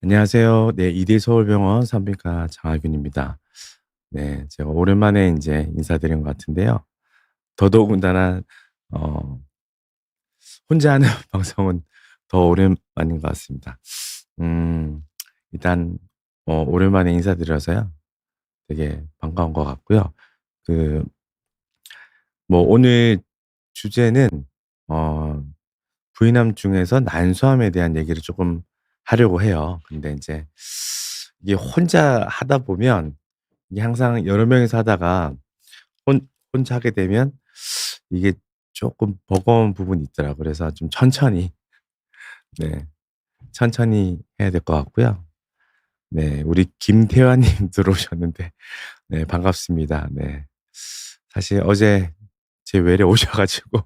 안녕하세요. 네, 이대서울병원 산부인과 장하균입니다. 네, 제가 오랜만에 이제 인사드린 것 같은데요. 더더군다나 어 혼자 하는 방송은 더 오랜만인 것 같습니다. 음 일단 오랜만에 인사드려서요. 되게 반가운 것 같고요. 그 오늘 주제는 어 부인암 중에서 난소암에 대한 얘기를 조금 하려고 해요. 근데 이제 이게 혼자 하다 보면 이게 항상 여러 명이서 하다가 혼자 하게 되면 이게 쪼끔 버거운 부분이 있더라고요. 그래서 좀 천천히, 네, 천천히 해야 될 것 같고요. 네, 우리 김태환 님 들어오셨는데 네, 반갑습니다. 네. 사실 어제 제 외래 오셔 가지고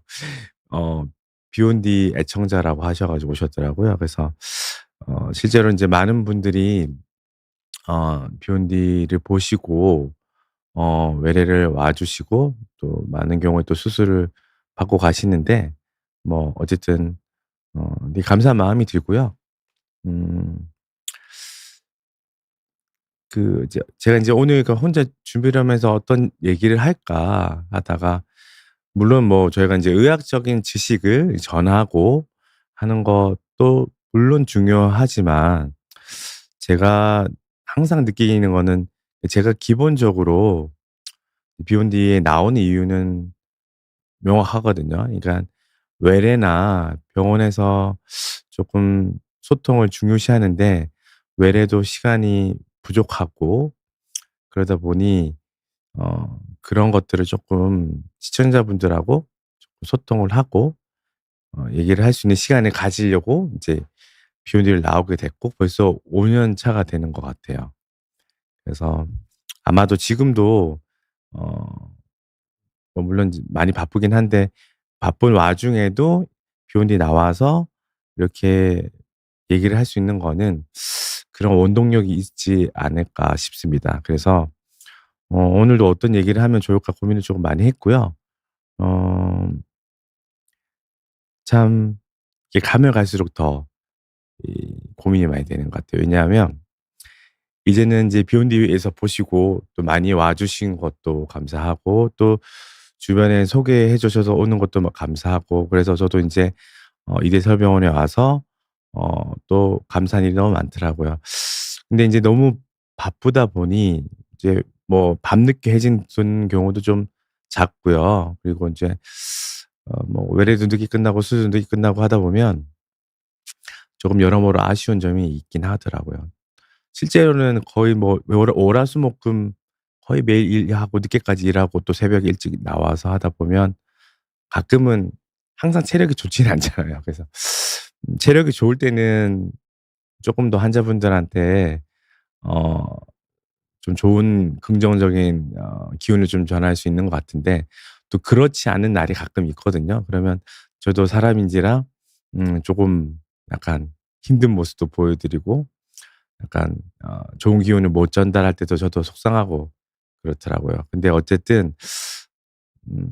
어 비욘디 애청자라고 하셔 가지고 오셨더라고요. 그래서 실제로 인제 많은 분들이 비욘디를 보시고 외래를 와 주시고 또 많은 경우에 또 수술을 받고 가시는데 어쨌든 되게 감사한 마음이 들고요. 음 이제 제가 인제 오늘 혼자 준비를 하면서 '어떤 얘기를 할까?' 하다가 물론 저희가 인제 의학적인 지식을 전하고 하는 것도 물론 중요하지만 제가 항상 느끼는 거는 제가 기본적으로 비욘디에 나온 이유는 명확하거든요. 그러니까 외래나 병원에서 조금 소통을 중요시하는데 외래도 시간이 부족하고 그러다 보니 그런 것들을 조금 시청자분들하고 조금 소통을 하고 얘기를 할 수 있는 시간을 가지려고 이제 비욘디를 나오게 됐고 벌써 5년 차가 되는 것 같아요. 그래서 아마도 지금도 어 물론 이제 많이 바쁘긴 한데 바쁜 와중에도 비욘디 나와서 이렇게 얘기를 할 수 있는 거는 그런 원동력이 있지 않을까 싶습니다. 그래서 오늘도 어떤 얘기를 하면 좋을까 고민을 조금 많이 했고요. 어 참 이게 가면 갈수록 더 이 고민이 많이 되는 것 같아요. 왜냐하면 이제는 이제 비욘디에서 보시고 또 많이 와 주신 것도 감사하고 또 주변에 소개해 주셔서 오는 것도 막 감사하고 그래서 저도 인제 이대설병원에 와서 또 감사한 일이 너무 많더라고요. 근데 인제 너무 바쁘다 보니 이제 밤늦게 해지는 경우도 좀 잦고요. 그리고 인제 외래도 늦게 끝나고 수술도 늦게 끝나고 하다 보면 조금 여러모로 아쉬운 점이 있긴 하더라고요. 실제로는 거의 월화수목금 거의 매일 일하고 늦게까지 일하고 또 새벽에 일찍 나와서 하다 보면 가끔은 항상 체력이 좋지는 않잖아요. 그래서 체력이 좋을 때는 쪼끔 더 환자분들한테 어 좀 좋은 긍정적인 기운을 좀 전할 수 있는 것 같은데 또 그렇지 않은 날이 가끔 있거든요. 그러면 저도 사람인지라 조금 약간 힘든 모습도 보여 드리고 약간 좋은 기운을 못 전달할 때도 저도 속상하고 그렇더라고요. 근데 어쨌든 음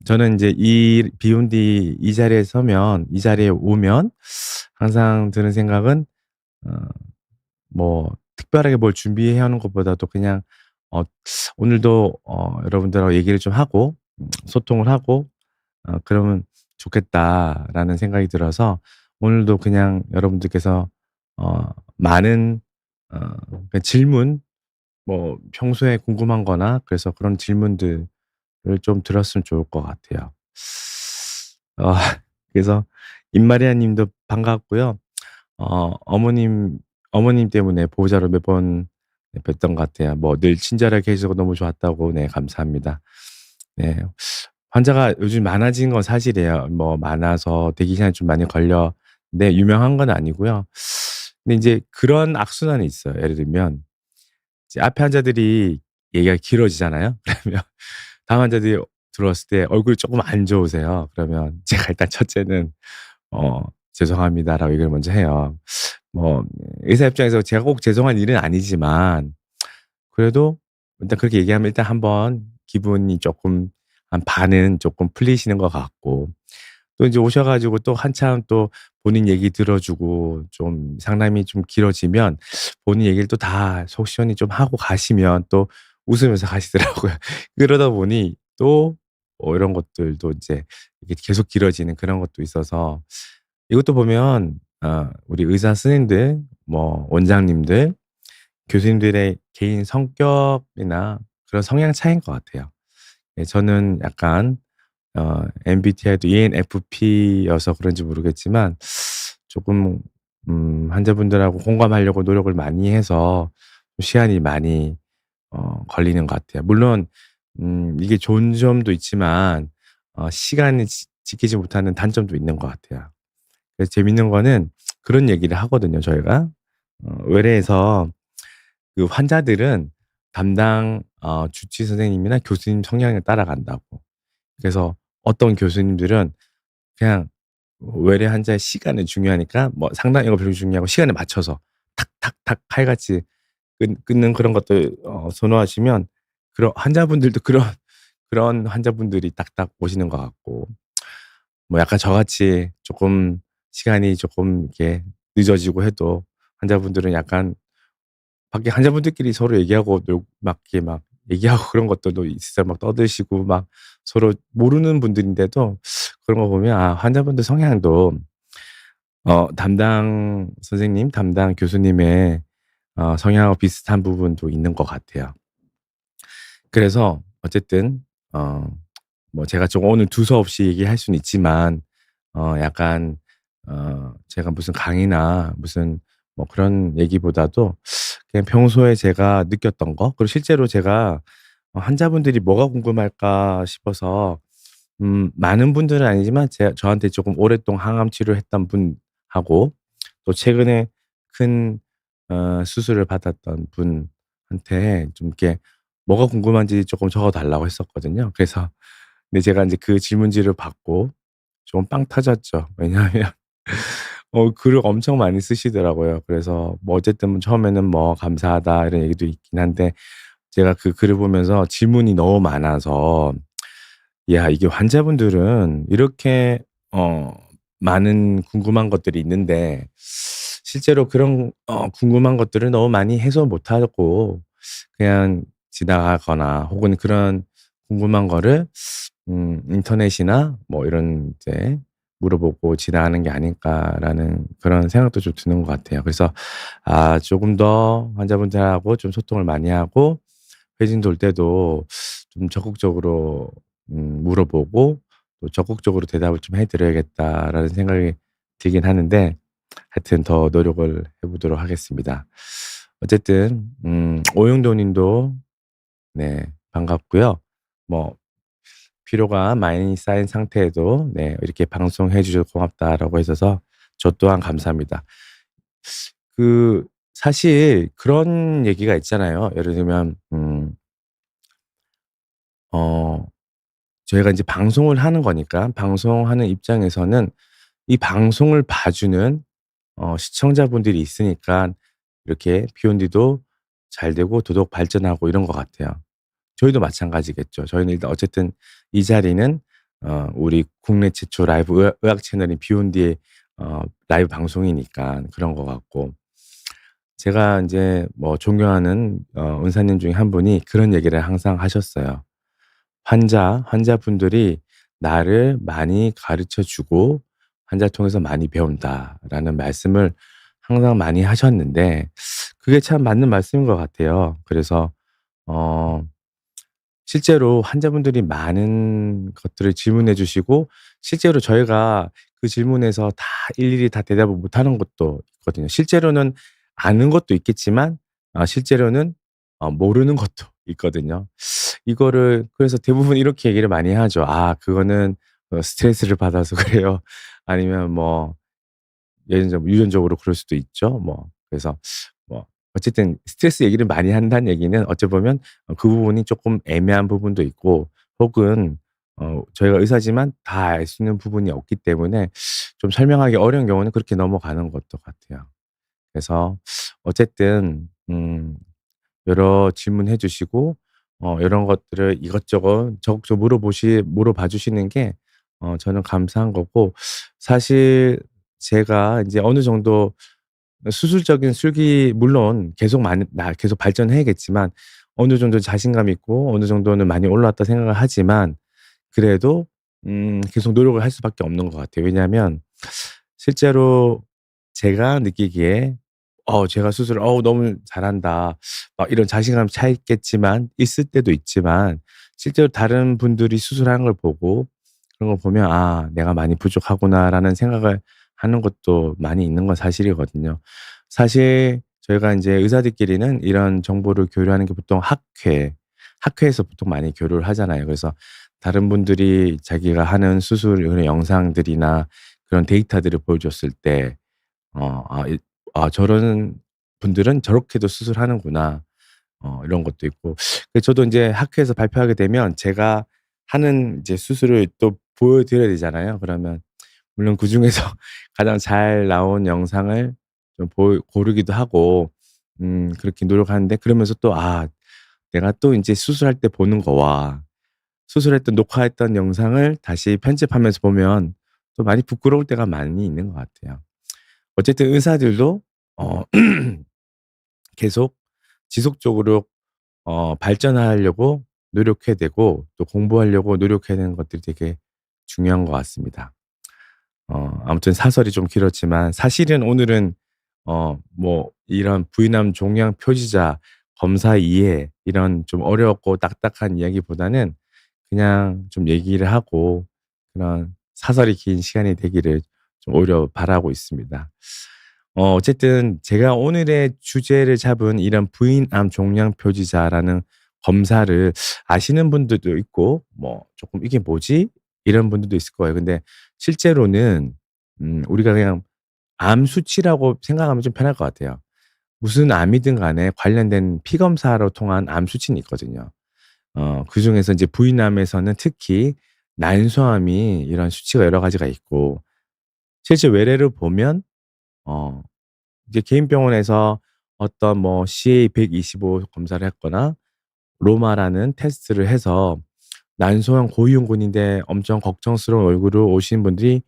저는 인제 이 비욘디 이 자리에 서면 이 자리에 오면 항상 드는 생각은 어 특별하게 뭘 준비해야 하는 것보다도 그냥 어 '오늘도 여러분들하고 얘기를 좀 하고 소통을 하고 그러면 좋겠다.'라는 생각이 들어서 오늘도 그냥 여러분들께서 많은 질문 평소에 궁금한 거나 그래서 그런 질문들을 좀 들었으면 좋을 것 같아요. 어 그래서 임마리아 님도 반갑고요. 어머님 때문에 보호자로 몇 번 뵀던 것 같아요. 늘 친절하게 해 주셔서 너무 좋았다고 네 감사합니다. 네. 환자가 요즘 많아진 건 사실이에요. 많아서 대기 시간이 좀 많이 걸려 네 유명한 건 아니고요. 근데 인제 그런 악순환이 있어요. 예를 들면 이제 앞에 환자들이 얘기가 길어지잖아요. 그러면 다음 환자들이 들어왔을 때 얼굴이 쪼끔 안 좋으세요. 그러면 제가 일단 첫째는 어 "죄송합니다."라고 얘기를 먼저 해요. 뭐 의사 입장에서 제가 꼭 죄송할 일은 아니지만 그래도 일단 그렇게 얘기하면 일단 한번 기분이 쪼끔 한 반은 쪼끔 풀리시는 것 같고 또 인제 오셔 가지고 또 한참 또 본인 얘기 들어 주고 좀 상담이 좀 길어지면 본인 얘기를 또 다 속 시원히 좀 하고 가시면 또 웃으면서 가시더라고요. 그러다 보니 또 이런 것들도 인제 이게 계속 길어지는 그런 것도 있어서 이것도 보면 우리 의사 선생님들 뭐 원장님들 교수님들의 개인 성격이나 그런 성향 차이인 것 같아요. 예 저는 약간 MBTI도 ENFP여서 그런지 모르겠지만 조금 환자분들하고 공감하려고 노력을 많이 해서 시간이 많이 걸리는 것 같아요. 물론 이게 좋은 점도 있지만 시간을 지키지 못하는 단점도 있는 것 같아요. 그래서 재밌는 거는 그런 얘기를 하거든요, 저희가. 외래에서 그 환자들은 담당 주치의 선생님이나 교수님 성향을 따라간다고. 그래서 어떤 교수님들은 그냥 외래 환자의 시간이 중요하니까 뭐 상담 이거 별로 중요하고 시간에 맞춰서 탁탁탁 칼같이 끊는 그런 것들 선호하시면 그런 환자분들도 그런 환자분들이 딱딱 오시는 것 같고 뭐 약간 저같이 쪼끔 시간이 쪼끔 이렇게 늦어지고 해도 환자분들은 약간 밖에 환자분들끼리 서로 얘기하고 막 이렇게 막 얘기하고 그런 것들도 있어요. 막 떠드시고 막 서로 모르는 분들인데도 그런 거 보면 환자분들 성향도 담당 선생님, 담당 교수님의 성향하고 비슷한 부분도 있는 것 같아요. 그래서 어쨌든 어 뭐 제가 좀 오늘 두서없이 얘기할 수는 있지만 약간 제가 무슨 강의나 무슨 뭐 그런 얘기보다도 그냥 평소에 제가 느꼈던 거 그리고 실제로 제가 환자분들이 뭐가 궁금할까 싶어서 많은 분들은 아니지만 저한테 조금 오랫동안 항암 치료했던 분하고 또 최근에 큰 수술을 받았던 분한테 좀 이렇게 뭐가 궁금한지 조금 적어 달라고 했었거든요. 그래서 근데 제가 인제 그 질문지를 받고 좀 빵 터졌죠. 왜냐하면 글을 엄청 많이 쓰시더라고요. 그래서 뭐 어쨌든 뭐 처음에는 뭐 "감사하다." 이런 얘기도 있긴 한데 제가 그 글을 보면서 질문이 너무 많아서 '야 이게 환자분들은 이렇게 어 많은 궁금한 것들이 있는데 실제로 그런 궁금한 것들을 너무 많이 해소 못 하고 그냥 지나가거나 혹은 그런 궁금한 거를 인터넷이나 뭐 이런 이제 물어보고 지나가는 게 아닐까.'라는 그런 생각도 좀 드는 것 같아요. 그래서 조금 더 환자분들하고 좀 소통을 많이 하고 회진 돌 때도 좀 적극적으로 물어보고 또 적극적으로 대답을 좀 해 드려야겠다라는 생각이 들긴 하는데 하여튼 더 노력을 해 보도록 하겠습니다. 어쨌든 오영도 님도 네 반갑고요. 뭐 피로가 많이 쌓인 상태에도 네 이렇게 "방송해 주셔서 고맙다."라고 하셔서 저 또한 감사합니다. 그 사실 그런 얘기가 있잖아요. 예를 들면 어 저희가 인제 방송을 하는 거니까 방송하는 입장에서는 이 방송을 봐주는 시청자분들이 있으니까 이렇게 비욘디도 잘 되고 더더욱 발전하고 이런 것 같아요. 저희도 마찬가지겠죠. 저희는 일단 어쨌든 이 자리는 우리 국내 최초 라이브 의학 채널인 비욘디의 라이브 방송이니까 그런 것 같고 제가 인제 뭐 존경하는 은사님 중에 한 분이 그런 얘기를 항상 하셨어요. "환자분들이 나를 많이 가르쳐 주고 환자를 통해서 많이 배운다."라는 말씀을 항상 많이 하셨는데 그게 참 맞는 말씀인 것 같아요. 그래서 어 실제로 환자분들이 많은 것들을 질문해 주시고 실제로 저희가 그 질문에서 다 일일이 다 대답을 못하는 것도 있거든요. 실제로는 아는 것도 있겠지만 실제로는 모르는 것도 있거든요. 이거를 그래서 대부분 이렇게 얘기를 많이 하죠. "아 그거는 스트레스를 받아서 그래요." 아니면 뭐 유전적으로 그럴 수도 있죠. 뭐 그래서 뭐 어쨌든 스트레스 얘기를 많이 한다는 얘기는 어찌 보면 그 부분이 쪼끔 애매한 부분도 있고 혹은 저희가 의사지만 다 알 수 있는 부분이 없기 때문에 좀 설명하기 어려운 경우는 그렇게 넘어가는 것도 같아요. 그래서 어쨌든 여러 질문해 주시고 이런 것들을 이것저것 적극적으로 물어봐 주시는 게 저는 감사한 거고, 사실 제가 인제 어느 정도 수술적인 술기 물론 계속 많이 계속 발전해야겠지만 어느 정도 자신감 있고 어느 정도는 많이 올라왔다 생각을 하지만, 그래도 계속 노력을 할 수밖에 없는 것 같아요. 왜냐하면 실제로 제가 느끼기에 제가 스스로 '너무 잘한다.' 막 이런 자신감이 차 있겠지만, 있을 때도 있지만, 실제로 다른 분들이 수술하는 걸 보고 그런 걸 보면 '아 내가 많이 부족하구나.'라는 생각을 하는 것도 많이 있는 건 사실이거든요. 사실 저희가 인제 의사들끼리는 이런 정보를 교류하는 게 보통 학회에서 보통 많이 교류를 하잖아요. 그래서 다른 분들이 자기가 하는 수술 그런 영상들이나 그런 데이터들을 보여줬을 때 '이 저런 분들은 저렇게도 수술하는구나.' 이런 것도 있고, 저도 인제 학회에서 발표하게 되면 제가 하는 이제 수술을 또 보여 드려야 되잖아요. 그러면 물론 그중에서 가장 잘 나온 영상을 좀 고르기도 하고 그렇게 노력하는데, 그러면서 또 내가 또 인제 수술할 때 보는 거와 수술했던 녹화했던 영상을 다시 편집하면서 보면 또 많이 부끄러울 때가 많이 있는 것 같아요. 어쨌든 의사들도 어 계속 지속적으로 발전하려고 노력해야 되고, 또 공부하려고 노력해야 되는 것들이 되게 중요한 것 같습니다. 아무튼 사설이 좀 길었지만, 사실은 오늘은 뭐 이런 부인암 종양 표지자 검사 이해 이런 좀 어렵고 딱딱한 이야기보다는 그냥 좀 얘기를 하고 그런 사설이 긴 시간이 되기를 좀 오히려 바라고 있습니다. 어쨌든 제가 오늘의 주제를 잡은 이런 부인암 종양 표지자라는 검사를 아시는 분들도 있고, 뭐 조금 '이게 뭐지?' 이런 분들도 있을 거예요. 근데 실제로는 우리가 그냥 암 수치라고 생각하면 좀 편할 것 같아요. 무슨 암이든 간에 관련된 피 검사로 통한 암 수치는 있거든요. 그중에서 이제 부인암에서는 특히 난소암이 이런 수치가 여러 가지가 있고, 실제 외래를 보면 어 이제 개인 병원에서 어떤 뭐 CA-125 검사를 했거나 로마라는 테스트를 해서 난소암 고위험군인데 엄청 걱정스러운 얼굴로 오시는 분들이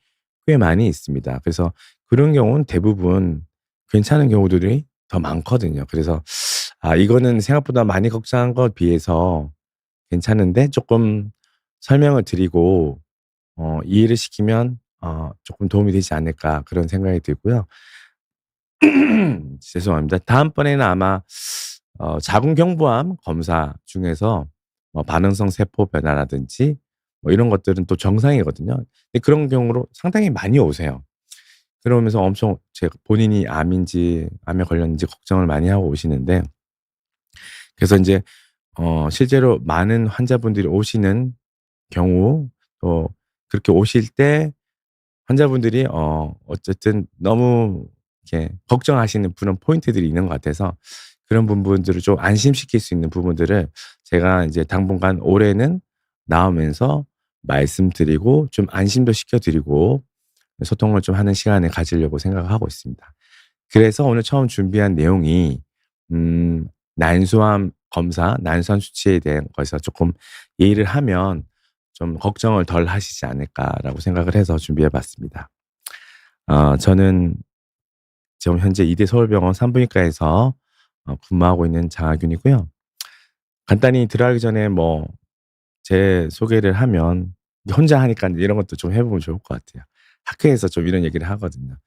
꽤 많이 있습니다. 그래서 그런 경우는 대부분 괜찮은 경우들이 더 많거든요. 그래서 이거는 생각보다 많이 걱정한 것에 비해서 괜찮은데 조금 설명을 드리고 이해를 시키면 조금 도움이 되지 않을까 그런 생각이 들고요. 죄송합니다. 다음번에는 아마 자궁경부암 검사 중에서 반응성 세포 변화라든지 뭐 이런 것들은 또 정상이거든요. 근데 그런 경우로 상당히 많이 오세요. 그러면서 엄청 제가 본인이 암인지 암에 걸렸는지 걱정을 많이 하고 오시는데, 그래서 인제 실제로 많은 환자분들이 오시는 경우, 또 그렇게 오실 때 환자분들이 어쨌든 너무 이렇게 걱정하시는 그런 포인트들이 있는 것 같아서, 그런 부분들을 좀 안심시킬 수 있는 부분들을 제가 이제 당분간 올해는 나오면서 말씀드리고 좀 안심도 시켜 드리고 소통을 좀 하는 시간을 가지려고 생각을 하고 있습니다. 그래서 오늘 처음 준비한 내용이 음 난소암 검사, 난소암 수치에 대한 것에서 조금 예의를 하면 좀 걱정을 덜 하시지 않을까라고 생각을 해서 준비해 봤습니다. 저는 지금 현재 이대 서울병원 산부인과에서 근무하고 있는 장하균이고요. 간단히 들어가기 전에 뭐 제 소개를 하면, 혼자 하니까 이런 것도 좀 해 보면 좋을 것 같아요. 학회에서 좀 이런 얘기를 하거든요.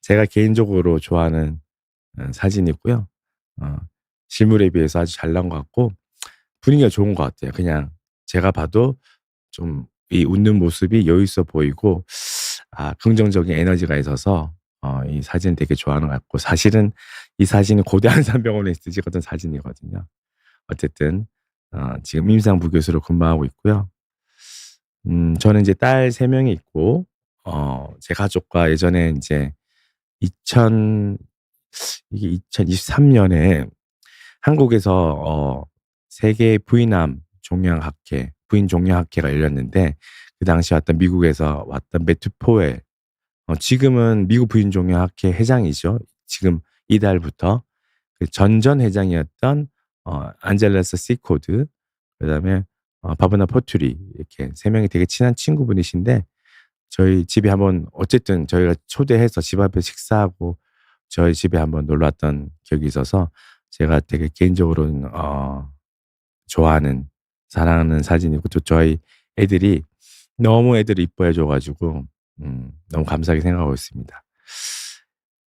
제가 개인적으로 좋아하는 사진이고요. 어 실물에 비해서 아주 잘 나온 것 같고 분위기가 좋은 것 같아요. 그냥 제가 봐도 좀 이 웃는 모습이 여유 있어 보이고 긍정적인 에너지가 있어서 이 사진을 되게 좋아하는 것 같고, 사실은 이 사진은 고대 한산병원에서 찍었던 사진이거든요. 어쨌든 지금 임상부 교수로 근무하고 있고요. 저는 이제 딸 3 명이 있고 제 가족과 예전에 인제 2000 이게 2023 년에 한국에서 세계 부인암 종양학회 부인 종양학회가 열렸는데, 그 당시에 왔던 미국에서 왔던 매튜 포웰, 지금은 미국 부인 종양학회 회장이죠. 지금 이달부터. 그 전전 회장이었던 안젤레스 시코드, 그다음에 바브나 포투리, 이렇게 3 명이 되게 친한 친구분이신데 저희 집에 한번 어쨌든 저희가 초대해서 집 앞에 식사하고 저희 집에 한번 놀러 왔던 기억이 있어서 제가 되게 개인적으로는 좋아하는 사랑하는 사진이고 또 저희 애들이 너무 애들을 이뻐해 줘 가지고 너무 감사하게 생각하고 있습니다.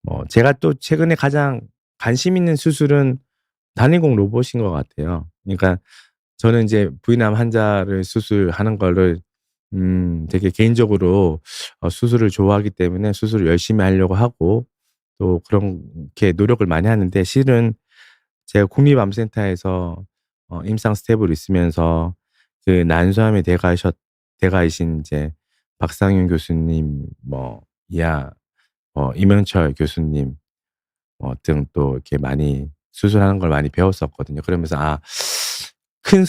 뭐 제가 또 최근에 가장 관심 있는 수술은 단위공 로봇인 것 같아요. 그러니까 저는 이제 부인암 환자를 수술하는 거를 되게 개인적으로 수술을 좋아하기 때문에 수술을 열심히 하려고 하고 또 그렇게 노력을 많이 하는데 실은 제가 국립암센터에서 임상 스텝으로 있으면서 그 난소암의 대가이신 이제 박상윤 교수님 뭐 이하 임영철 교수님 등 또 이렇게 많이 수술하는 걸 많이 배웠었거든요. 그러면서 큰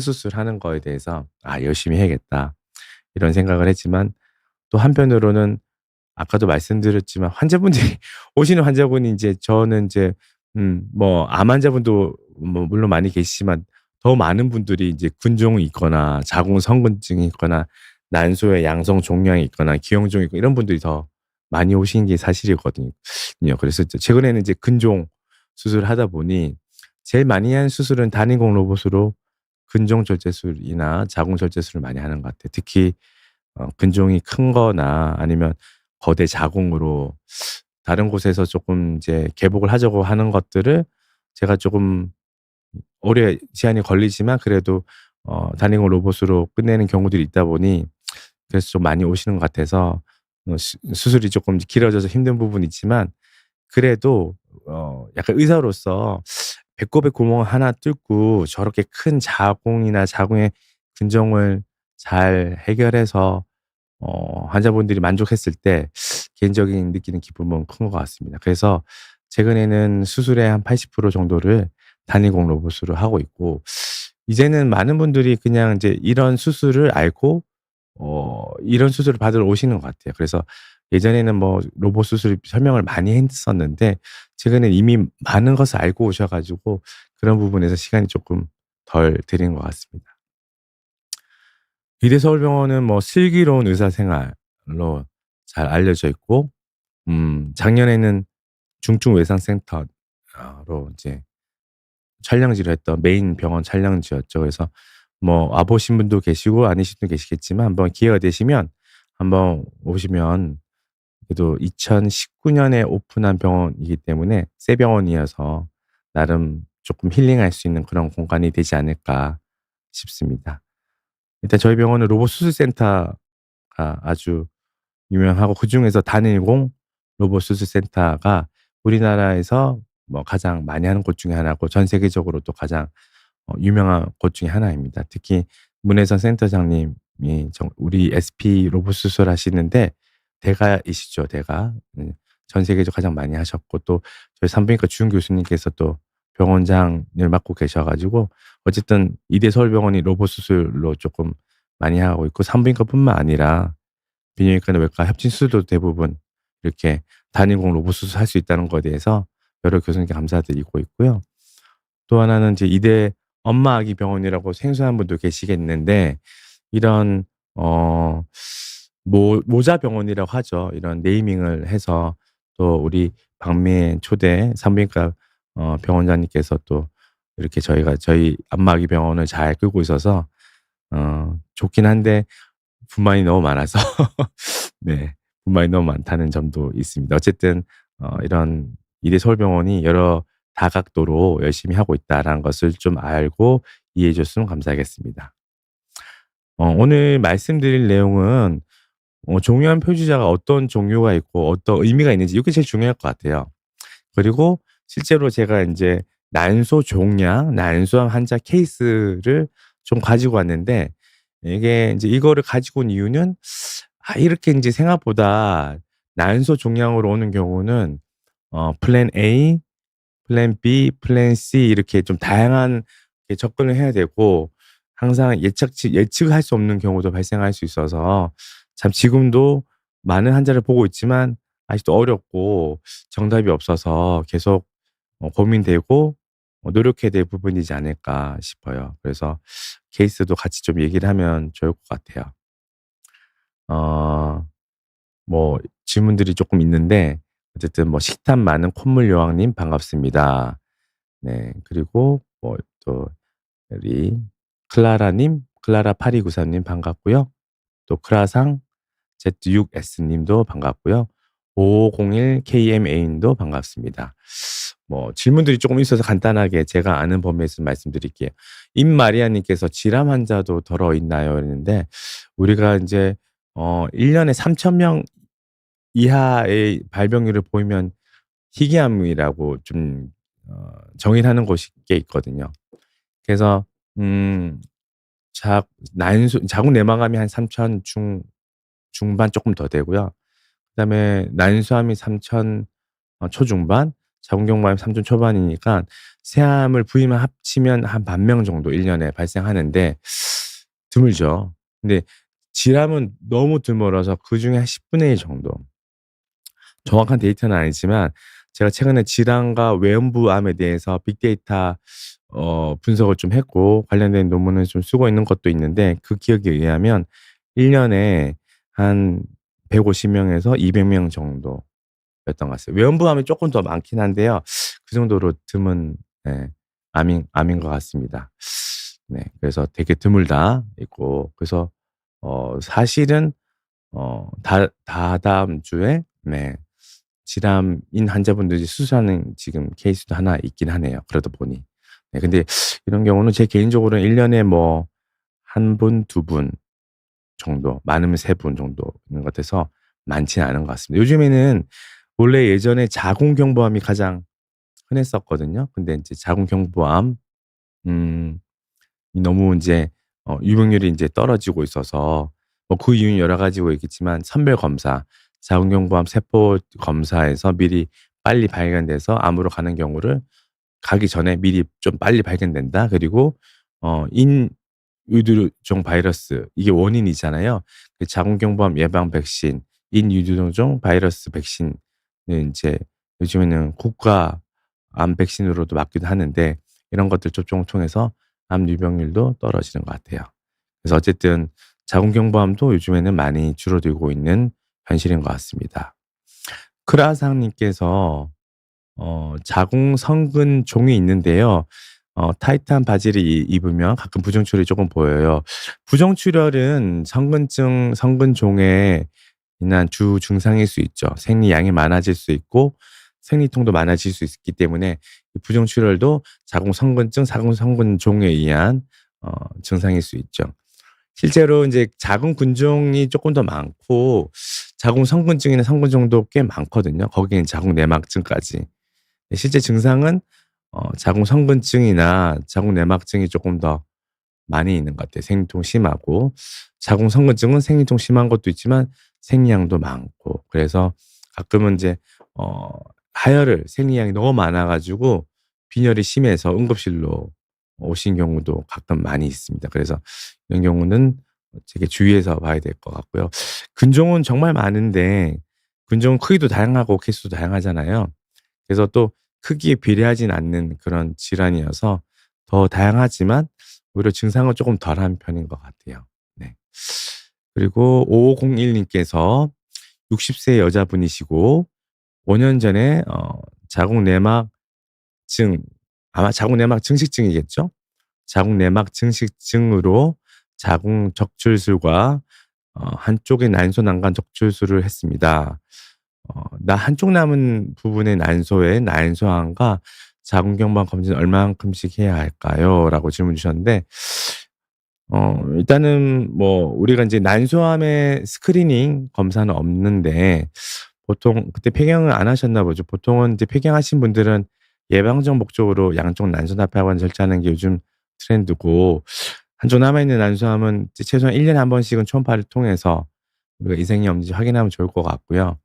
수술하는 거에 대해서 '아 열심히 해야겠다.' 이런 생각을 했지만 또 한편으로는 아까도 말씀드렸지만 환자분들이 오시는 환자분이 인제 저는 인제 뭐 암 환자분도 뭐 물론 많이 계시지만 더 많은 분들이 이제 근종이 있거나 자궁 성근증이 있거나 난소에 양성 종양이 있거나 기형종이 있고 이런 분들이 더 많이 오시는 게 사실이거든요. 그래서 이제 최근에는 이제 근종 수술을 하다 보니 제일 많이 하는 수술은 단위공 로봇으로 근종 절제술이나 자궁 절제술을 많이 하는 것 같아요. 특히 근종이 큰 거나 아니면 거대 자궁으로 다른 곳에서 쪼끔 이제 개복을 하자고 하는 것들을 제가 쪼금 오래 시간이 걸리지만 그래도 단위공 로봇으로 끝내는 경우들이 있다 보니 그래서 좀 많이 오시는 것 같아서 수술이 쪼끔 길어져서 힘든 부분이 있지만 그래도 약간 의사로서 배꼽에 구멍을 하나 뚫고 저렇게 큰 자궁이나 자궁의 근종을 잘 해결해서 환자분들이 만족했을 때 개인적인 느끼는 기쁨은 큰 것 같습니다. 그래서 최근에는 수술의 한 80% 정도를 단위공 로봇으로 하고 있고 이제는 많은 분들이 그냥 이제 이런 수술을 알고 이런 수술을 받으러 오시는 것 같아요. 그래서 예전에는 뭐 로봇 수술 설명을 많이 했었는데 최근엔 이미 많은 것을 알고 오셔 가지고 그런 부분에서 시간이 쪼끔 덜 들인 것 같습니다. 이대서울병원은 뭐 슬기로운 의사 생활로 잘 알려져 있고 작년에는 중증외상센터 로 이제 촬영지를 했던 메인 병원 촬영지였죠. 그래서 뭐 와 보신 분도 계시고 아니신 분도 계시겠지만 한번 기회가 되시면 한번 오시면 그래도 2019 년에 오픈한 병원이기 때문에 새 병원이어서 나름 쪼끔 힐링할 수 있는 그런 공간이 되지 않을까 싶습니다. 일단 저희 병원은 로봇 수술센터가 아주 유명하고 그중에서 단일공 로봇 수술센터가 우리나라에서 뭐 가장 많이 하는 곳 중에 하나고 전 세계적으로 또 가장 유명한 곳 중에 하나입니다. 특히 문혜선 센터장님이 우리 SP 로봇 수술하시는데 대가이시죠, 대가. 전 세계적으로 가장 많이 하셨고 또 저희 산부인과 주임 교수님께서 또 병원장을 맡고 계셔 가지고 어쨌든 이대 서울병원이 로봇 수술로 쪼끔 많이 하고 있고 산부인과뿐만 아니라 비뇨기과나 외과 협진 수술도 대부분 이렇게 단위공 로봇 수술할 수 있다는 거에 대해서 여러 교수님께 감사드리고 있고요. 또 하나는 이제 이대 엄마 아기 병원이라고 생소한 분도 계시겠는데 이런 어 모자 병원이라고 하죠. 이런 네이밍을 해서 또 우리 박미애 초대 산부인과 병원장님께서 또 이렇게 저희 엄마 아기 병원을 잘 끌고 있어서 좋긴 한데 불만이 너무 많아서 네. 불만이 너무 많다는 점도 있습니다. 어쨌든 이런 이대 서울병원이 여러 다각도로 열심히 하고 있다라는 것을 좀 알고 이해해 줬으면 감사하겠습니다. 오늘 말씀드릴 내용은 종요한 표주자가 어떤 종류가 있고 어떤 의미가 있는지 이게 제일 중요할 것 같아요. 그리고 실제로 제가 인제 난소 종양, 난소암 환자 케이스를 좀 가지고 왔는데 이게 인제 이거를 가지고 온 이유는 이렇게 인제 생각보다 난소 종양으로 오는 경우는 플랜 A, 플랜 B, 플랜 C 이렇게 좀 다양한 접근을 해야 되고 항상 예측할 수 없는 경우도 발생할 수 있어서 참 지금도 많은 환자를 보고 있지만 아직도 어렵고 정답이 없어서 계속 고민되고 노력해야 될 부분이지 않을까 싶어요. 그래서 케이스도 같이 좀 얘기를 하면 좋을 것 같아요. 어 뭐 질문들이 쪼끔 있는데 어쨌든 뭐 "식탐 많은 콧물 여왕님 반갑습니다." 네. 그리고 뭐 또 우리 클라라님, 클라라8293님 반갑고요. 또 크라상 Z6S 님도 반갑고요. 5501KMA 님도 반갑습니다. 뭐 질문들이 쪼금 있어서 간단하게 제가 아는 범위에서 말씀드릴게요. 임마리아 님께서 "질암 환자도 덜어 있나요?" 이랬는데 우리가 인제 1 년에 3,000명 이하의 발병률을 보이면 희귀암이라고 좀 정의를 하는 곳이 꽤 있거든요. 그래서 음 자 난소 자궁 내막암이 한 3,000 중반 쪼끔 더 되고요. 그다음에 난소암이 3,000 초중반, 자궁경부암이 3,000 초반이니까 세암을 부위만 합치면 한 10,000명 정도 1 년에 발생하는데 드물죠. 근데 질암은 너무 드물어서 그중에 한 10분의 1 정도. 정확한 데이터는 아니지만 제가 최근에 질암과 외음부암에 대해서 빅데이터 분석을 좀 했고 관련된 논문을 좀 쓰고 있는 것도 있는데 그 기억에 의하면 1 년에 한 150 명에서 200명 정도였던 것 같아요. 외음부암이 쪼끔 더 많긴 한데요. 그 정도로 드문 예 암인 것 같습니다. 네. 그래서 되게 드물다 있고 그래서 사실은 다다음 주에 네 질암인 환자분들이 수술하는 지금 케이스도 하나 있긴 하네요, 그러다 보니. 네 근데 이런 경우는 제 개인적으로는 1 년에 뭐 1 분, 2분 정도, 많으면 3분 정도 있는 것 같아서 많지는 않은 것 같습니다. 요즘에는 원래 예전에 자궁경부암이 가장 흔했었거든요. 근데 인제 자궁경부암 음 이 너무 인제 유병률이 인제 떨어지고 있어서 뭐 그 이유는 여러 가지고 있겠지만 선별 검사, 자궁경부암 세포 검사에서 미리 빨리 발견돼서 암으로 가는 경우를 가기 전에 미리 좀 빨리 발견된다. 그리고 인유두종 바이러스 이게 원인이잖아요. 그 자궁경부암 예방 백신, 인유두종 바이러스 백신은 인제 요즘에는 국가 암 백신으로도 맞기도 하는데 이런 것들 접종을 통해서 암 유병률도 떨어지는 것 같아요. 그래서 어쨌든 자궁경부암도 요즘에는 많이 줄어들고 있는 현실인 것 같습니다. 크라상 님께서 자궁 성근종이 있는데요. 타이트한 바지를 입으면 가끔 부정출혈이 쪼금 보여요. 부정출혈은 성근종에 인한 주 증상일 수 있죠. 생리양이 많아질 수 있고 생리통도 많아질 수 있기 때문에 이 부정출혈도 자궁성근증, 자궁성근종에 의한 증상일 수 있죠. 실제로 인제 자궁근종이 쪼끔 더 많고 자궁성근증이나 성근종도 꽤 많거든요. 거기엔 자궁내막증까지. 실제 증상은 자궁성근증이나 자궁내막증이 쪼끔 더 많이 있는 것 같아요. 생리통 심하고 자궁성근증은 생리통 심한 것도 있지만 생리양도 많고 그래서 가끔은 인제 어 하혈을 생리양이 너무 많아 가지고 빈혈이 심해서 응급실로 오신 경우도 가끔 많이 있습니다. 그래서 이런 경우는 되게 주의해서 봐야 될 것 같고요. 근종은 정말 많은데 근종은 크기도 다양하고 개수도 다양하잖아요. 그래서 또 크기에 비례하진 않는 그런 질환이어서 더 다양하지만 오히려 증상은 쪼금 덜한 편인 것 같아요. 네. 그리고 5501 님께서 60세 여자분이시고 5년 전에 자궁내막증 아마 자궁내막 증식증이겠죠? 자궁내막 증식증으로 자궁 적출술과 한쪽의 난소 난간 적출술을 했습니다. 나 한쪽 남은 부분의 난소의 난소암과 자궁경부암 검진 얼마만큼씩 해야 할까요?"라고 질문 주셨는데 일단은 뭐 우리가 인제 난소암의 스크리닝 검사는 없는데 보통 그때 폐경을 안 하셨나 보죠. 보통은 이제 폐경하신 분들은 예방적 목적으로 양쪽 난소 나팔관 절제하는 게 요즘 트렌드고 한쪽 남아 있는 난소암은 이제 최소한 1 년에 한 번씩은 초음파를 통해서 우리가 이상이 없는지 확인하면 좋을 것 같고요.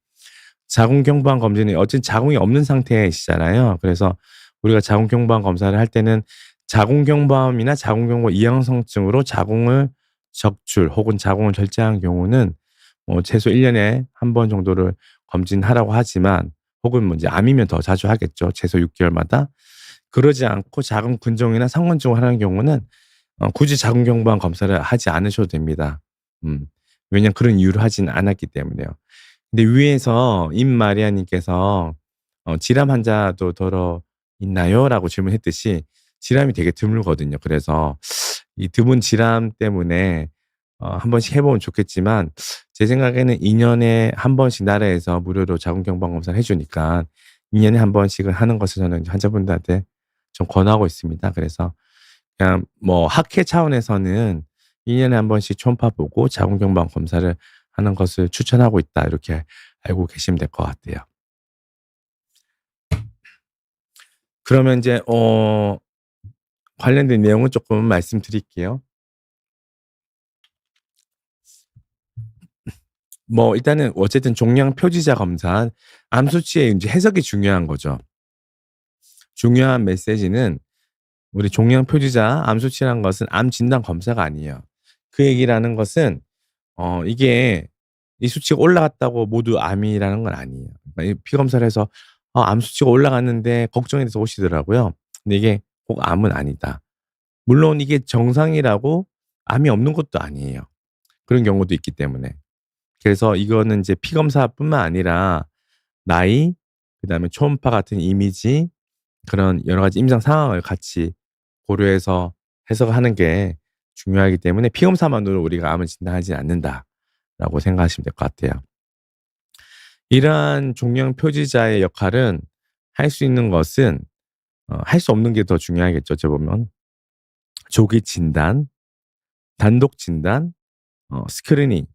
자궁경부암 검진은 어쨌든 자궁이 없는 상태이시잖아요. 그래서 우리가 자궁경부암 검사를 할 때는 자궁경부암이나 자궁경부 이형성증으로 자궁을 적출 혹은 자궁을 절제한 경우는 최소 1 년에 한 번 정도를 검진하라고 하지만 혹은 뭐 이제 암이면 더 자주 하겠죠, 최소 6 개월마다. 그러지 않고 자궁근종이나 성근종을 하는 경우는 굳이 자궁경부암 검사를 하지 않으셔도 됩니다. 음. 왜냐면 그런 이유로 하진 않았기 때문에요. 근데 위에서 임마리아 님께서 "질암 환자도 더러 있나요?"라고 질문했듯이 질암이 되게 드물거든요. 그래서 이 드문 질암 때문에 한 번씩 해 보면 좋겠지만 제 생각에는 2 년에 한 번씩 나라에서 무료로 자궁 경부암 검사를 해 주니까 2 년에 한 번씩은 하는 것을 저는 환자분들한테 좀 권하고 있습니다. 그래서 그냥 뭐 학회 차원에서는 2 년에 한 번씩 초음파 보고 자궁 경부암 검사를 하는 것을 추천하고 있다. 이렇게 알고 계시면 될 것 같아요. 그러면 인제 관련된 내용은 쪼끔 말씀드릴게요. 뭐 일단은 어쨌든 종양 표지자 검사 암 수치의 인제 해석이 중요한 거죠. 중요한 메시지는 우리 종양 표지자 암 수치라는 것은 암 진단 검사가 아니에요. 그 얘기를 하는 것은 이게 이 수치가 올라갔다고 모두 암이라는 건 아니에요. 그러니까 이 피 검사를 해서 암 수치가 올라갔는데 걱정이 돼서 오시더라고요. 근데 이게 꼭 암은 아니다. 물론 이게 정상이라고 암이 없는 것도 아니에요. 그런 경우도 있기 때문에. 그래서 이거는 이제 피 검사뿐만 아니라 나이, 그다음에 초음파 같은 이미지, 그런 여러 가지 임상 상황을 같이 고려해서 해석을 하는 게 중요하기 때문에 '피 검사만으로 우리가 암을 진단하지 않는다.'라고 생각하시면 될 것 같아요. 이러한 종양 표지자의 역할은 할 수 있는 것은 할 수 없는 게 더 중요하겠죠 어찌 보면. 조기 진단, 단독 진단, 스크리닝은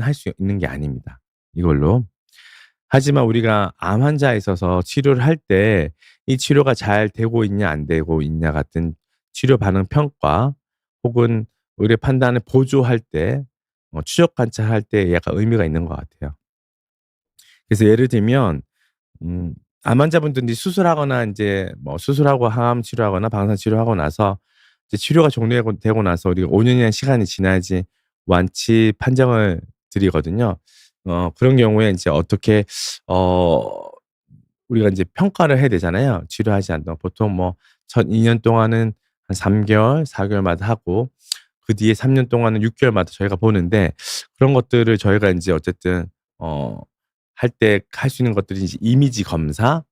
할 수 있는 게 아닙니다 이걸로. 하지만 우리가 암 환자에 있어서 치료를 할 때 이 치료가 잘 되고 있냐 안 되고 있냐 같은 치료 반응 평가 혹은 의료 판단을 보조할 때 추적 관찰할 때 약간 의미가 있는 것 같아요. 그래서 예를 들면 음 암 환자분들이 수술하거나 인제 뭐 수술하고 항암 치료하거나 방사선 치료하고 나서 이제 치료가 종료되고 나서 우리가 5 년이라는 시간이 지나야지 완치 판정을 드리거든요. 그런 경우에 인제 어떻게 어 우리가 인제 평가를 해야 되잖아요. 치료하지 않던 보통 뭐 첫 2년 동안은 한 3 개월, 4 개월마다 하고 그 뒤에 3년 동안은 6 개월마다 저희가 보는데 그런 것들을 저희가 인제 어쨌든 어 할 때 할 수 있는 것들이 이제 이미지 검사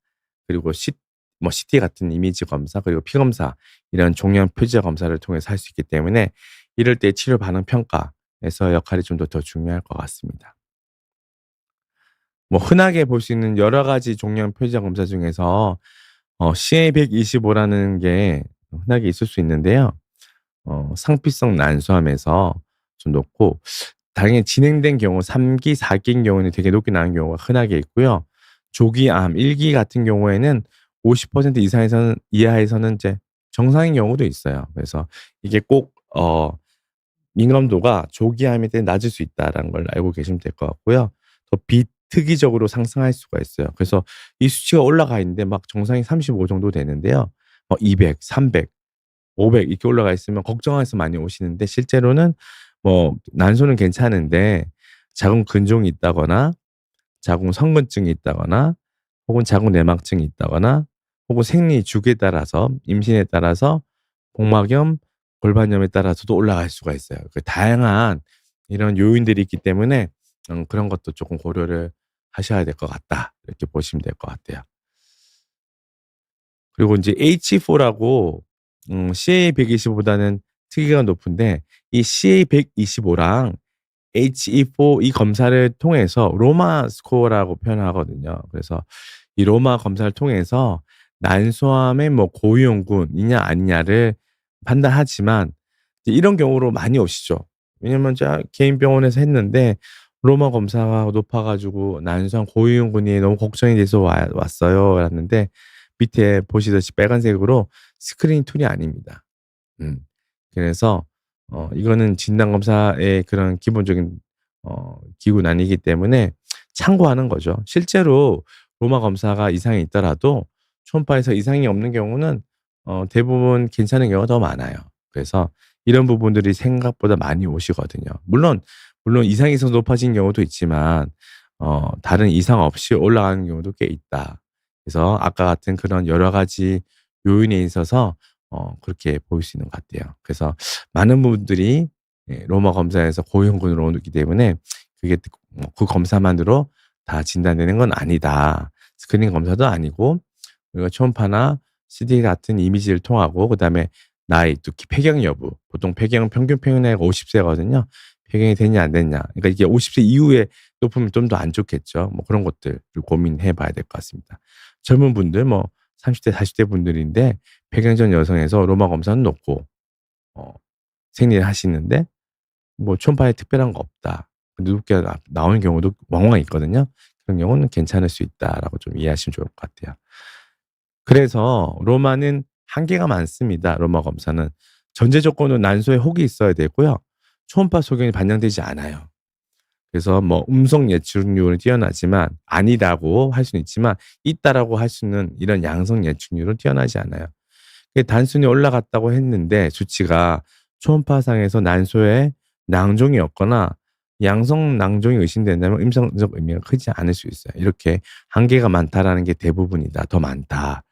그리고 CT 같은 이미지 검사 그리고 피 검사 이런 종양 표지자 검사를 통해서 할 수 있기 때문에 이럴 때 치료 반응 평가에서 역할이 좀 더 중요할 것 같습니다. 뭐 흔하게 볼 수 있는 여러 가지 종양 표지자 검사 중에서 CA-125라는 게 흔하게 있을 수 있는데요. 상피성 난소암에서 좀 높고 당연히 진행된 경우 3 기, 4 기인 경우에는 되게 높게 나오는 경우가 흔하게 있고요. 조기암 1기 같은 경우에는 50% 이상에서는 이하에서는 이제 정상인 경우도 있어요. 그래서 이게 꼭 민감도가 조기암일 때 낮을 수 있다라는 걸 알고 계시면 될 것 같고요. 더 비특이적으로 상승할 수가 있어요. 그래서 이 수치가 올라가 있는데 막 정상이 35 정도 되는데요. 200, 300, 500 이렇게 올라가 있으면 걱정해서 많이 오시는데 실제로는 뭐 난소는 괜찮은데 자궁 근종이 있다거나 자궁 성근증이 있다거나 혹은 자궁 내막증이 있다거나 혹은 생리 주기에 따라서 임신에 따라서 복막염, 골반염에 따라서도 올라갈 수가 있어요. 그 다양한 이런 요인들이 있기 때문에 그런 것도 조금 고려를 하셔야 될 것 같다. 이렇게 보시면 될 것 같아요. 그리고 인제 H4라고 CA-125보다는 특이가 높은데 이 CA-125랑 HE4 이 검사를 통해서 로마 스코어라고 표현하거든요. 그래서 이 로마 검사를 통해서 난소암의 뭐 고위험군이냐 아니냐를 판단하지만 이제 이런 경우로 많이 오시죠. 왜냐면 제가 개인 병원에서 했는데 로마 검사가 높아 가지고 난소암 고위험군이 너무 걱정이 돼서 왔어요. 라는데 밑에 보시다시피 빨간색으로 스크리닝 툴이 아닙니다. 음. 그래서 이거는 진단 검사의 그런 기본적인 기구는 아니기 때문에 참고하는 거죠. 실제로 로마 검사가 이상이 있더라도 초음파에서 이상이 없는 경우는 대부분 괜찮은 경우가 더 많아요. 그래서 이런 부분들이 생각보다 많이 오시거든요. 물론 이상이 있어서 높아진 경우도 있지만 다른 이상 없이 올라가는 경우도 꽤 있다. 그래서 아까 같은 그런 여러 가지 요인에 있어서 그렇게 보일 수 있는 것 같아요. 그래서 많은 분들이 예 로마 검사에서 고형군으로 오기 때문에 그게 그 검사만으로 다 진단되는 건 아니다. 스크린 검사도 아니고 우리가 초음파나 CT 같은 이미지를 통하고 그다음에 나이, 또 폐경 여부, 보통 평균 폐경 나이가 50 세거든요. 폐경이 됐냐 안 됐냐. 그러니까 이게 50세 이후에 높으면 좀 더 안 좋겠죠. 뭐 그런 것들을 고민해 봐야 될 것 같습니다. 젊은 분들 뭐 30대 40대 분들인데 폐경 전 여성에서 로마 검사는 높고 어 생리를 하시는데 뭐 초음파에 특별한 거 없다. 누렇게 나오는 경우도 왕왕 있거든요. 그런 경우는 괜찮을 수 있다라고 좀 이해하시면 좋을 것 같아요. 그래서 로마는 한계가 많습니다. 로마 검사는 전제 조건은 난소에 혹이 있어야 되고요. 초음파 소견이 반영되지 않아요. 그래서 뭐 음성 예측률은 뛰어나지만 아니라고 할 수는 있지만 있다라고 할 수는 이런 양성 예측률은 뛰어나지 않아요. 단순히 올라갔다고 했는데 수치가 초음파상에서 난소에 낭종이 없거나 양성 낭종이 의심된다면 임상적 의미가 크지 않을 수 있어요. 이렇게 한계가 많다라는 게 대부분이다. 더 많다.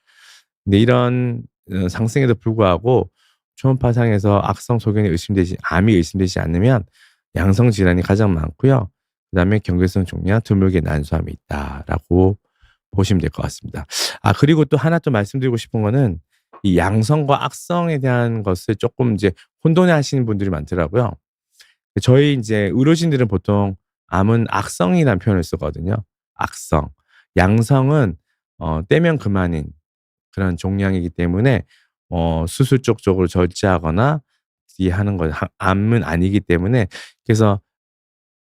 근데 이런 상승에도 불구하고 초음파상에서 악성 소견이 암이 의심되지 않으면 양성 질환이 가장 많고요. 그다음에 경계성 종양, 드물게 난소암이 있다라고 보시면 될 것 같습니다. 그리고 또 하나 또 말씀드리고 싶은 거는 이 양성과 악성에 대한 것을 조금 이제 혼돈해 하시는 분들이 많더라고요. 저희 이제 의료진들은 보통 암은 악성이라는 표현을 쓰거든요. 악성. 양성은 떼면 그만인 그런 종양이기 때문에 수술 쪽으로 절제하거나 하는 건 암은 아니기 때문에 그래서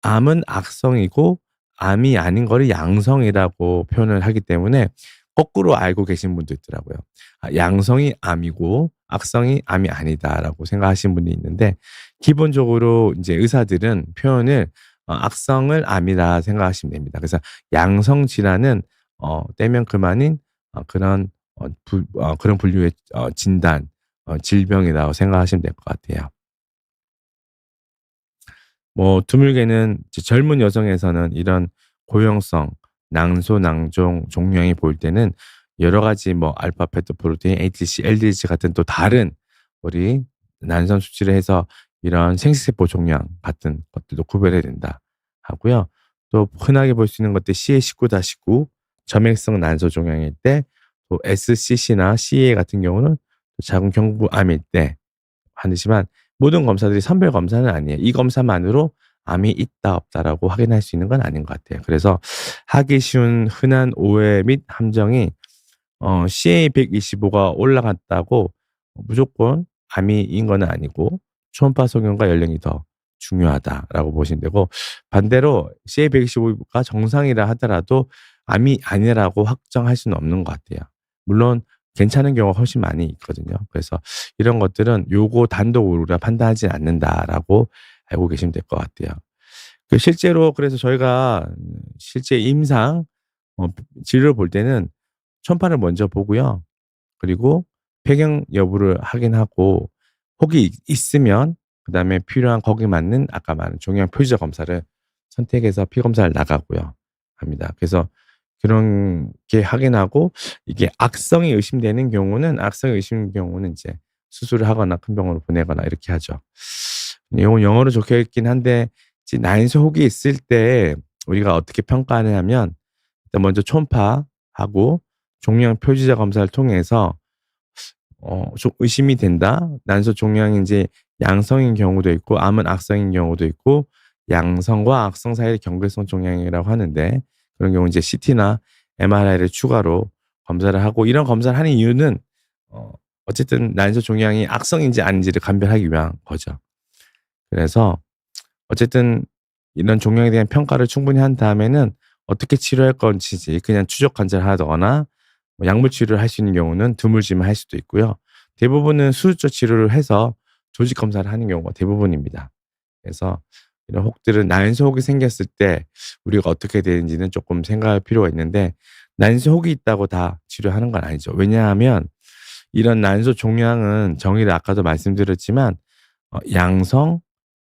암은 악성이고 암이 아닌 거를 양성이라고 표현을 하기 때문에 거꾸로 알고 계신 분도 있더라고요. 양성이 암이고 악성이 암이 아니다라고 생각하시는 분이 있는데 기본적으로 이제 의사들은 표현을 악성을 암이라 생각하시면 됩니다. 그래서 양성 질환은 떼면 그만인 그런 그런 분류의 진단 질병이라고 생각하시면 될 것 같아요. 뭐 드물게는 이제 젊은 여성에서는 이런 고형성 낭소, 낭종 종양이 보일 때는 여러 가지 뭐 알파 페토 프로테인, ATC, LDH 같은 또 다른 우리 난선 수치를 해서 이런 생식세포 종양 같은 것들도 구별해야 된다 하고요. 또 흔하게 볼 수 있는 것들 CA19-9 점액성 난소 종양일 때 또 SCC나 CA 같은 경우는 자궁 경부암일 때 하지만 모든 검사들이 선별 검사는 아니에요. 이 검사만으로 암이 있다 없다라고 확인할 수 있는 건 아닌 것 같아요. 그래서 하기 쉬운 흔한 오해 및 함정이 CA125가 올라갔다고 무조건 암이인 건 아니고 초음파 소견과 연령이 더 중요하다라고 보시면 되고 반대로 CA125가 정상이라 하더라도 암이 아니라고 확정할 수는 없는 것 같아요. 물론 괜찮은 경우가 훨씬 많이 있거든요. 그래서 이런 것들은 요거 단독으로 우리가 판단하지 않는다라고 알고 계시면 될 것 같아요. 실제로 그래서 저희가 실제 임상 진료를 볼 때는 초음파를 먼저 보고요. 그리고 폐경 여부를 확인하고 혹이 있으면 그다음에 필요한 거기에 맞는 아까 말한 종양 표시자 검사를 선택해서 피 검사를 나가고요 합니다. 그래서 그런 게 확인하고 이게 악성이 의심되는 경우는 이제 수술을 하거나 큰 병원으로 보내거나 이렇게 하죠. 내용은 영어로 적혀 있긴 한데 이제 난소 혹이 있을 때 우리가 어떻게 평가하냐면 일단 먼저 초음파하고 종양 표시자 검사를 통해서 좀 의심이 된다. 난소 종양이 제 양성인 경우도 있고 암은 악성인 경우도 있고 양성과 악성 사이의 경계성 종양이라고 하는데 그런 경우 이제 CT나 MRI를 추가로 검사를 하고 이런 검사를 하는 이유는 어쨌든 난소 종양이 악성인지 아닌지를 감별하기 위한 거죠. 그래서 어쨌든 이런 종양에 대한 평가를 충분히 한 다음에는 어떻게 치료할 건지 그냥 추적 관찰을 하거나 뭐 약물 치료를 할 수 있는 경우는 드물지만 할 수도 있고요. 대부분은 수술적 치료를 해서 조직 검사를 하는 경우가 대부분입니다. 그래서 이런 혹들은 난소 혹이 생겼을 때 우리가 어떻게 되는지는 조금 생각할 필요가 있는데 난소 혹이 있다고 다 치료하는 건 아니죠. 왜냐하면 이런 난소 종양은 정의를 아까도 말씀드렸지만 양성,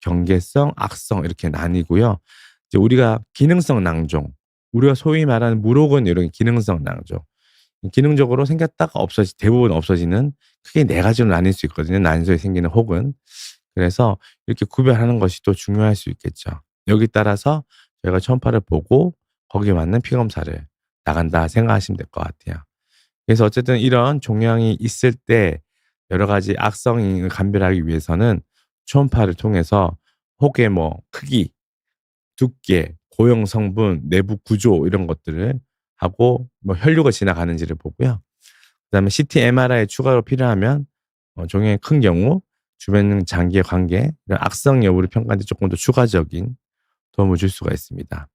경계성, 악성 이렇게 나뉘고요. 이제 우리가 기능성 낭종, 우리가 소위 말하는 물혹은 이런 기능성 낭종. 기능적으로 생겼다가 대부분 없어지는 크게 네 가지로 나뉠 수 있거든요. 난소에 생기는 혹은. 그래서 이렇게 구별하는 것이 또 중요할 수 있겠죠. 여기에 따라서 저희가 초음파를 보고 거기에 맞는 피 검사를 나간다 생각하시면 될 것 같아요. 그래서 어쨌든 이런 종양이 있을 때 여러 가지 악성을 감별하기 위해서는 초음파를 통해서 혹의 뭐 크기, 두께, 고형 성분, 내부 구조 이런 것들을 하고 뭐 혈류가 지나가는지를 보고요. 그다음에 CT, MRI 추가로 필요하면 종양이 큰 경우 주변 장기의 관계, 이런 악성 여부를 평가하는 데 조금 더 추가적인 도움을 줄 수가 있습니다.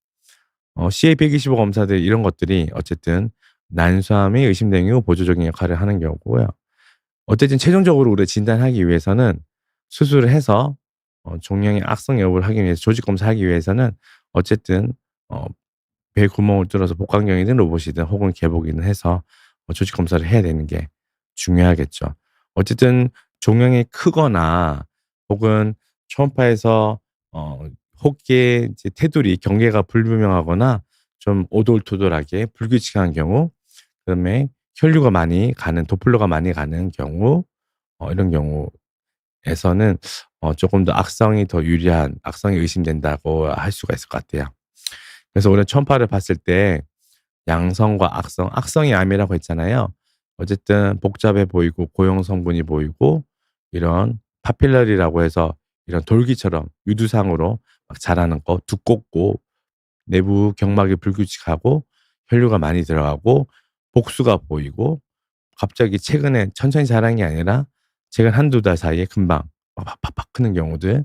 CA125 검사들 이런 것들이 어쨌든 난소암이 의심되는 경우 보조적인 역할을 하는 경우고요. 어쨌든 최종적으로 우리가 진단하기 위해서는 수술을 해서 종양의 악성 여부를 확인하기 위해서 조직 검사하기 위해서는 어쨌든 어 배 구멍을 뚫어서 복강경이든 로봇이든 혹은 개복이든 해서 조직 검사를 해야 되는 게 중요하겠죠. 어쨌든 종양이 크거나 혹은 초음파에서 혹의 이제 테두리 경계가 불분명하거나 좀 오돌토돌하게 불규칙한 경우, 그다음에 혈류가 많이 가는 도플러가 많이 가는 경우, 이런 경우에서는 조금 더 악성이 더 유리한 악성이 의심된다고 할 수가 있을 것 같아요. 그래서 우리가 초음파를 봤을 때 양성과 악성, 악성이 암이라고 했잖아요. 어쨌든 복잡해 보이고 고형 성분이 보이고 이런 파필러리라고 해서 이런 돌기처럼 유두상으로 막 자라는 거, 두껍고 내부 경막이 불규칙하고 혈류가 많이 들어가고 복수가 보이고 갑자기 최근에 천천히 자란 게 아니라 최근 한두 달 사이에 금방 팍팍팍팍 크는 경우들,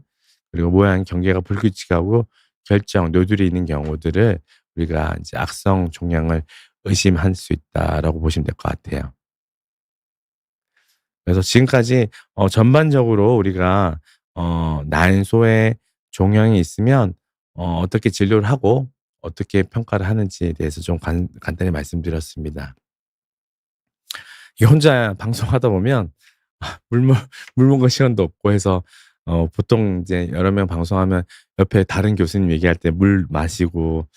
그리고 모양 경계가 불규칙하고 결정, 노들이 있는 경우들을 우리가 이제 악성 종양을 의심할 수 있다라고 보시면 될 것 같아요. 그래서 지금까지 전반적으로 우리가 난소에 종양이 있으면 어떻게 진료를 하고 어떻게 평가를 하는지에 대해서 좀 간단히 말씀드렸습니다. 이게 혼자 방송하다 보면 물 먹을 시간도 없고 해서 보통 이제 여러 명 방송하면 옆에 다른 교수님 얘기할 때 물 마시고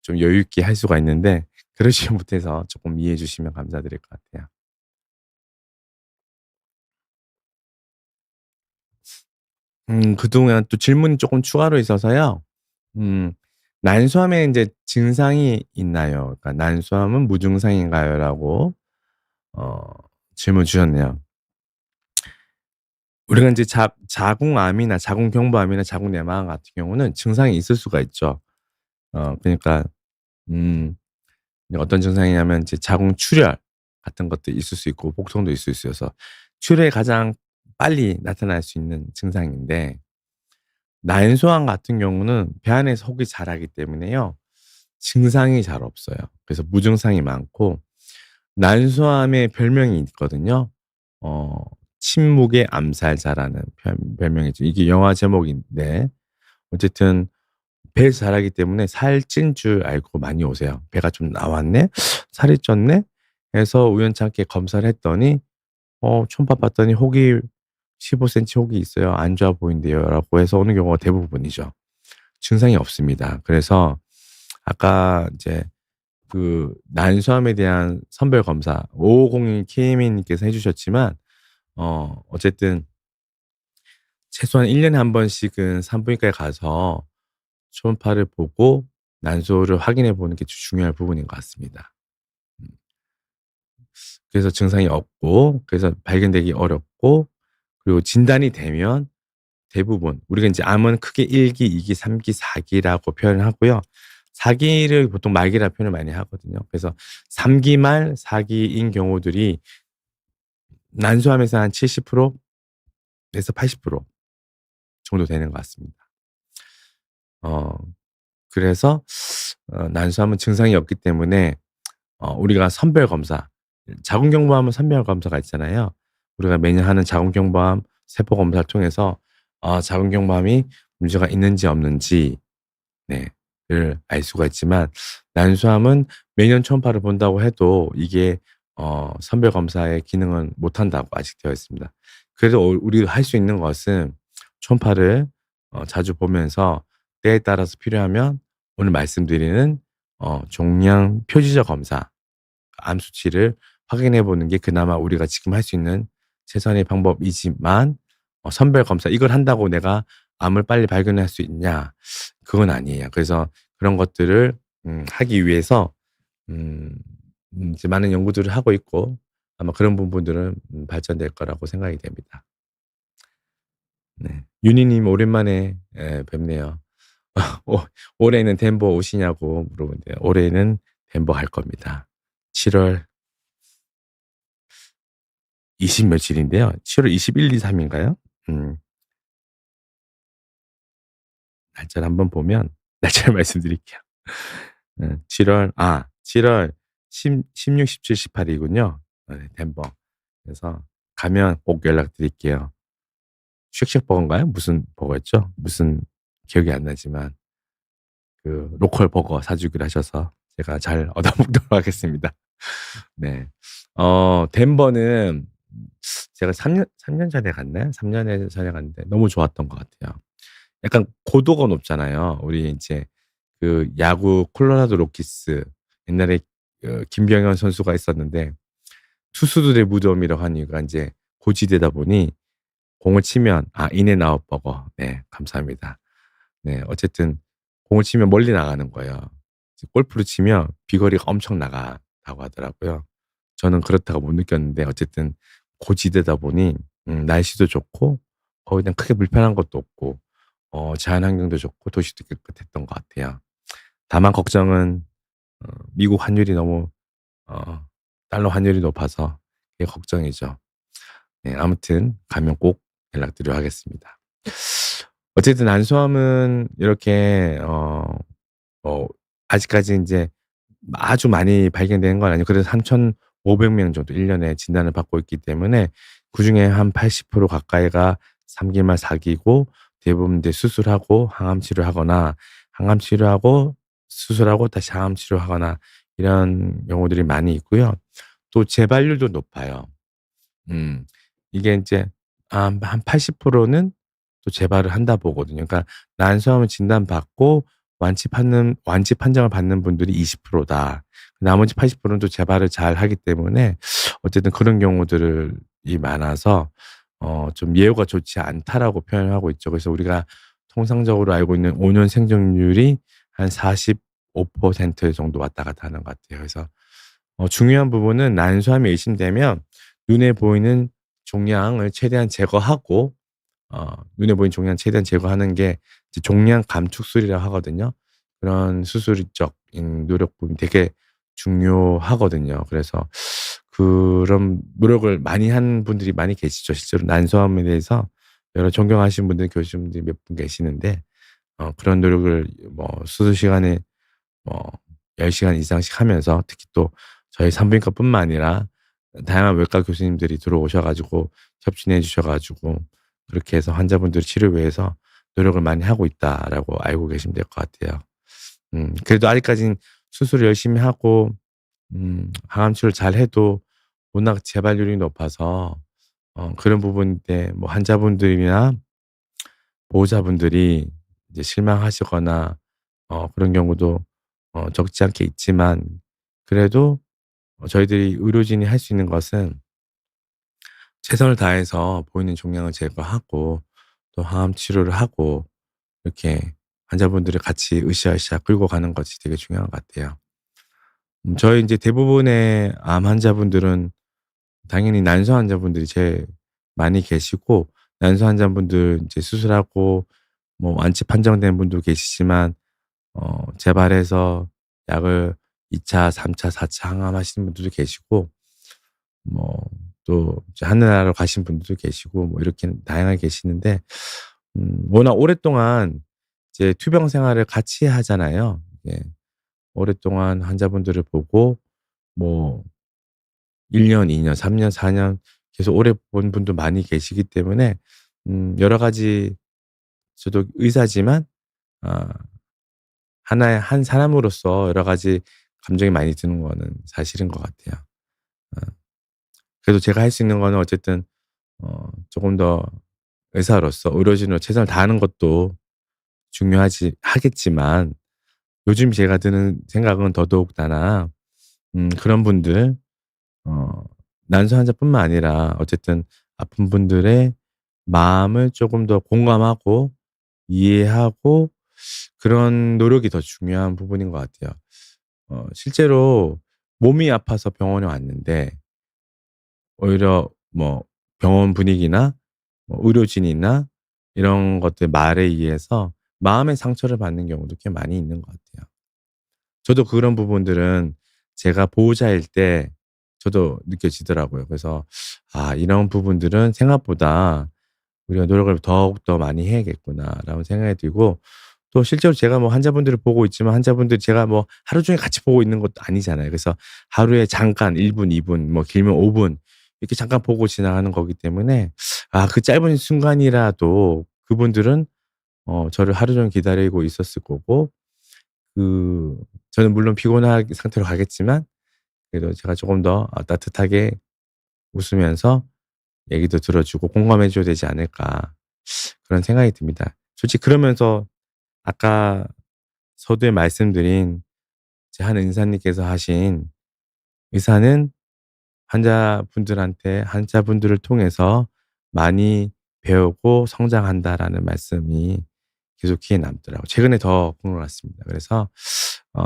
좀 여유 있게 할 수가 있는데 그러지 못해서 조금 이해해 주시면 감사드릴 것 같아요. 그동안 또 질문이 조금 추가로 있어서요. 음 "난소암에 인제 증상이 있나요?" 그러니까 "난소암은 무증상인가요?"라고 어 질문 주셨네요. 우리가 인제 자궁암이나 자궁경부암이나 자궁내막암 같은 경우는 증상이 있을 수가 있죠. 그러니까 음 어떤 증상이냐면 이제 자궁출혈 같은 것도 있을 수 있고 복통도 있을 수 있어서 출혈이 가장 빨리 나타날 수 있는 증상인데, 난소암 같은 경우는 배 안에서 혹이 자라기 때문에요. 증상이 잘 없어요. 그래서 무증상이 많고, 난소암의 별명이 있거든요. 어 침묵의 암살자라는 별명이죠. 이게 영화 제목인데 어쨌든 배에서 자라기 때문에 살찐 줄 알고 많이 오세요. '배가 좀 나왔네? 살이 쪘네?' 해서 우연찮게 검사를 했더니 초음파 봤더니 혹이 15 센치 혹이 있어요. "안 좋아 보인대요."라고 해서 오는 경우가 대부분이죠. 증상이 없습니다. 그래서 아까 이제 그 난소암에 대한 선별 검사 5502 KM 님께서 해 주셨지만 어쨌든 최소한 1 년에 한 번씩은 산부인과에 가서 초음파를 보고 난소를 확인해 보는 게 중요한 부분인 것 같습니다. 음. 그래서 증상이 없고 그래서 발견되기 어렵고, 그리고 진단이 되면 대부분 우리가 인제 암은 크게 1 기, 2 기, 3 기, 4 기라고 표현을 하고요. 4 기를 보통 말기라고 표현을 많이 하거든요. 그래서 3 기 말 4 기인 경우들이 난소암에서 한 70% 에서 80% 정도 되는 것 같습니다. 어 그래서 난소암은 증상이 없기 때문에 우리가 선별 검사, 자궁경부암은 선별 검사가 있잖아요. 우리가 매년 하는 자궁경부암 세포 검사를 통해서 자궁경부암이 문제가 있는지 없는지 네 를 알 수가 있지만, 난소암은 매년 초음파를 본다고 해도 이게 선별 검사의 기능은 못한다고 아직 되어 있습니다. 그래도 우리가 할 수 있는 것은 초음파를 자주 보면서 때에 따라서 필요하면 오늘 말씀드리는 종양 표지적 검사, 암 수치를 확인해 보는 게 그나마 우리가 지금 할 수 있는 최선의 방법이지만, 선별 검사 이걸 한다고 내가 암을 빨리 발견할 수 있냐? 그건 아니에요. 그래서 그런 것들을 하기 위해서 음 이제 많은 연구들을 하고 있고 아마 그런 부분들은 발전될 거라고 생각이 됩니다. 네. 윤희 님 오랜만에 뵙네요. 오 올해는 덴버 오시냐고 물어보는데요. 올해는 덴버 갈 겁니다. 7월 20 며칠인데요. 7월 21, 23 인가요? 음 날짜를 한번 보면 날짜를 말씀드릴게요. 7월 16, 17, 18 이군요. 네 덴버. 그래서 가면 꼭 연락드릴게요. 쉑쉑 버거인가요? 무슨 버거였죠? 무슨 기억이 안 나지만 그 로컬 버거 사 주기로 하셔서 제가 잘 얻어 먹도록 하겠습니다. 네. 덴버는 제가 3년 전에 갔나요? 3 년에 전에 갔는데 너무 좋았던 것 같아요. 약간 고도가 높잖아요. 우리 인제 그 야구 콜로라도 로키스 옛날에 김병현 선수가 있었는데 투수들의 무덤이라고 한 이유가 인제 고지대다 보니 공을 치면 인앤아웃 버거. 네 감사합니다. 네 어쨌든 공을 치면 멀리 나가는 거예요. 이제 골프를 치면 비거리가 엄청 나간다고 하더라고요. 저는 그렇다고 못 느꼈는데 어쨌든 고지대다 보니 날씨도 좋고 거기는 크게 불편한 것도 없고 자연 환경도 좋고 도시도 깨끗했던 것 같아요. 다만 걱정은 미국 환율이 너무 어 달러 환율이 높아서 그게 걱정이죠. 네 아무튼 가면 꼭 연락드리도록 하겠습니다. 어쨌든 난소암은 이렇게 아직까지 인제 아주 많이 발견되는 건 아니고 그래도 3,500명 정도 1 년에 진단을 받고 있기 때문에 그중에 한 80% 가까이가 3 기만 사귀고 대부분 이제 수술하고 항암 치료하거나 항암 치료하고 수술하고 다시 항암 치료하거나 이런 경우들이 많이 있고요. 또 재발률도 높아요. 음. 이게 인제 한 80%는 또 재발을 한다 보거든요. 그러니까 난소암을 진단받고 완치 판정을 받는 분들이 20% 다. 나머지 80%는 또 재발을 잘하기 때문에 어쨌든 그런 경우들이 많아서 좀 "예후가 좋지 않다."라고 표현을 하고 있죠. 그래서 우리가 통상적으로 알고 있는 5년 생존율이 한 45% 정도 왔다 갔다 하는 것 같아요. 그래서 중요한 부분은 난소암이 의심되면 눈에 보이는 종양을 최대한 제거하고 눈에 보이는 종양 최대한 제거하는 게 이제 종양 감축술이라고 하거든요. 그런 수술적인 노력 부분이 되게 중요하거든요. 그래서 그런 노력을 많이 한 분들이 많이 계시죠. 실제로 난소암에 대해서 여러 존경하시는 분들 교수님들이 몇 분 계시는데 그런 노력을 뭐 수술 시간에 뭐 10 시간 이상씩 하면서 특히 또 저희 산부인과뿐만 아니라 다양한 외과 교수님들이 들어오셔 가지고 협진해 주셔 가지고 그렇게 해서 환자분들 치료 위해서 노력을 많이 하고 있다라고 알고 계시면 될 것 같아요. 그래도 아직까진 수술을 열심히 하고 항암 치료를 잘해도 워낙 재발률이 높아서 그런 부분에 뭐 환자분들이나 보호자분들이 이제 실망하시거나 그런 경우도 적지 않게 있지만 그래도 저희들이 의료진이 할 수 있는 것은 최선을 다해서 보이는 종양을 제거하고 또 항암 치료를 하고 이렇게 환자분들을 같이 으쌰으쌰 끌고 가는 것이 되게 중요한 것 같아요. 저희 인제 대부분의 암 환자분들은 당연히 난소 환자분들이 제일 많이 계시고 난소 환자분들 인제 수술하고 뭐 완치 판정된 분도 계시지만 재발해서 약을 2 차, 3 차, 4차 항암하시는 분들도 계시고 뭐 또 이제 하늘나라로 가신 분들도 계시고 뭐 이렇게 다양하게 계시는데 워낙 오랫동안 이제 투병 생활을 같이 하잖아요. 예. 오랫동안 환자분들을 보고 뭐 1 년, 2 년, 3 년, 4년 계속 오래 본 분도 많이 계시기 때문에 여러 가지 저도 의사지만 아 하나의 한 사람으로서 여러 가지 감정이 많이 드는 거는 사실인 것 같아요. 어 그래도 제가 할 수 있는 거는 어쨌든 조금 더 의사로서 의료진으로 최선을 다하는 것도 하겠지만 요즘 제가 드는 생각은 더더욱다나 그런 분들 어 난소 환자뿐만 아니라 어쨌든 아픈 분들의 마음을 조금 더 공감하고 이해하고 그런 노력이 더 중요한 부분인 것 같아요. 실제로 몸이 아파서 병원에 왔는데 오히려 뭐 병원 분위기나 뭐 의료진이나 이런 것들 말에 의해서 마음의 상처를 받는 경우도 꽤 많이 있는 것 같아요. 저도 그런 부분들은 제가 보호자일 때 저도 느껴지더라고요. 그래서 '아 이런 부분들은 생각보다 우리가 노력을 더욱더 많이 해야겠구나.'라는 생각이 들고 또 실제로 제가 뭐 환자분들을 보고 있지만 환자분들 제가 뭐 하루 종일 같이 보고 있는 것도 아니잖아요. 그래서 하루에 잠깐 1 분, 2분 뭐 길면 5분 이렇게 잠깐 보고 지나가는 거기 때문에 그 짧은 순간이라도 그분들은 저를 하루 종일 기다리고 있었을 거고 그 저는 물론 피곤한 상태로 가겠지만 그래도 제가 조금 더 따뜻하게 웃으면서 얘기도 들어 주고 공감해 줘야 되지 않을까 그런 생각이 듭니다. 솔직히 그러면서 아까 서두에 말씀드린 제 한 의사님께서 하신 "의사는 환자분들을 통해서 많이 배우고 성장한다."라는 말씀이 계속 귀에 남더라고요. 최근에 더 그런 것 같습니다. 그래서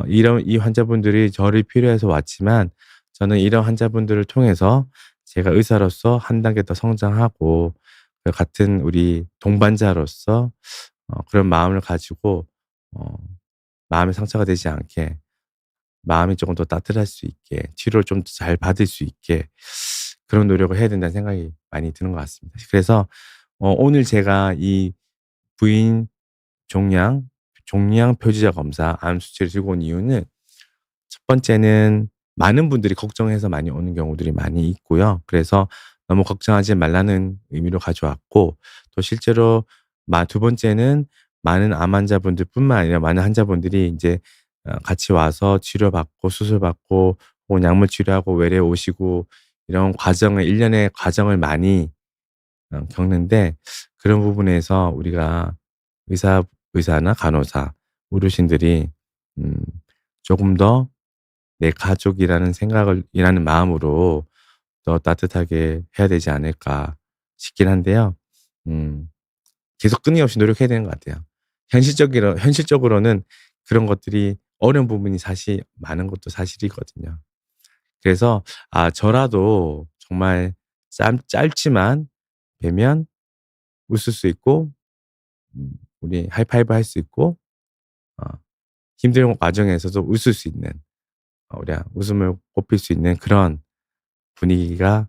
이런 이 환자분들이 저를 필요해서 왔지만 저는 이런 환자분들을 통해서 제가 의사로서 한 단계 더 성장하고 그 같은 우리 동반자로서 그런 마음을 가지고 어 마음의 상처가 되지 않게 마음이 조금 더 따뜻할 수 있게 치료를 좀 잘 받을 수 있게 그런 노력을 해야 된다는 생각이 많이 드는 것 같습니다. 그래서 오늘 제가 이 부인 종양 표지자 검사 암 수치를 들고 온 이유는 첫 번째는 많은 분들이 걱정해서 많이 오는 경우들이 많이 있고요. 그래서 너무 걱정하지 말라는 의미로 가져왔고 또 실제로 두 번째는 많은 암 환자분들뿐만 아니라 많은 환자분들이 이제 같이 와서 치료받고 수술받고 혹은 약물 치료하고 외래 오시고 이런 과정을 일련의 과정을 많이 겪는데 그런 부분에서 우리가 의사 의사나 간호사, 어르신들이 음 조금 더 내 가족이라는 생각을 이라는 마음으로 더 따뜻하게 해야 되지 않을까 싶긴 한데요. 음 계속 끊임없이 노력해야 되는 것 같아요. 현실적으로는 그런 것들이 어려운 부분이 사실 많은 것도 사실이거든요. 그래서 저라도 정말 짧지만 뵈면 웃을 수 있고 우리 하이파이브 할 수 있고 어 힘든 과정에서도 웃을 수 있는 우리가 웃음을 꽃필 수 있는 그런 분위기가